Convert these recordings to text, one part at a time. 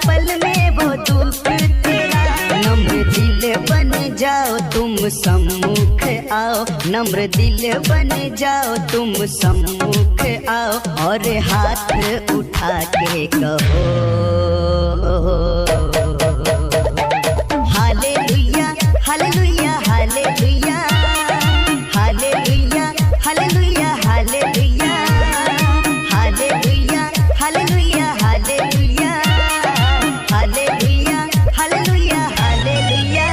पल में वो दुख तेरा। नम्र दिल बन जाओ तुम सम्मुख आओ, नम्र दिल बन जाओ तुम सम्मुख आओ, और हाथ उठा के कहो hallelujah hallelujah hallelujah hallelujah hallelujah hallelujah hallelujah hallelujah hallelujah hallelujah hallelujah hallelujah.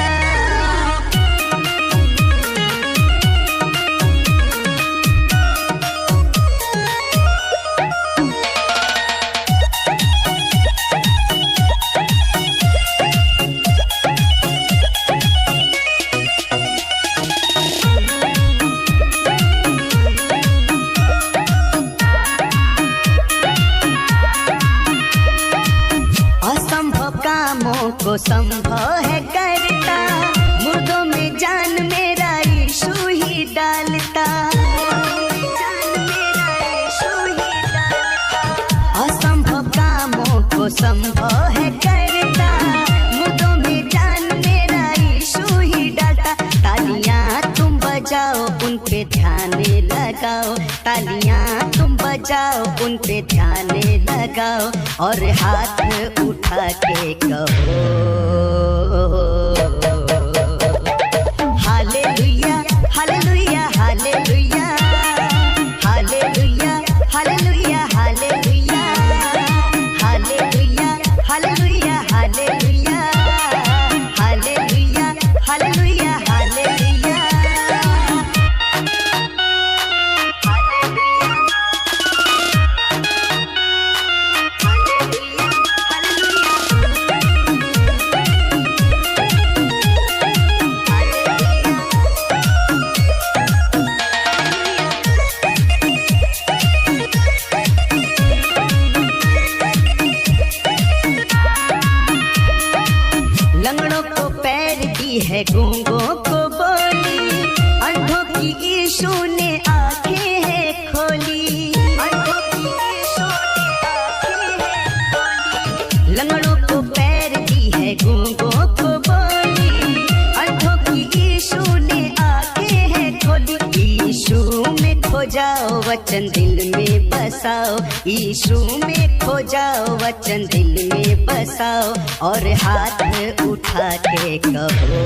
असंभव कामों को संभव है करता, मुर्दों में जान मेरा यीशु ही डालता। असंभव कामों को संभव है करता, मुर्दों में जान मेरा यीशु ही डालता। तालियां तुम बजाओ उन पे ध्यान लगाओ, तालियां तुम बजाओ उन पे ध्यान लगाओ, और हाथ उठा के कहो hallelujah hallelujah hallelujah hallelujah hallelujah hallelujah hallelujah hallelujah hallelujah hallelujah hallelujah hallelujah. लंगड़ों को पैर दी है, गूंगों को बोली, अंधों की यीशु ने आंखें है खोली, अंधों की यीशु ने आंखें है खोली। लंगड़ों को पैर दी है, गूंगों को बोली, अंधों की यीशु ने आंखें है खोली। यीशु में खो जाओ वचन दिल में बसाओ, यीशु में खो जाओ वचन दिल में बसाओ, और हाथ उठा के कहो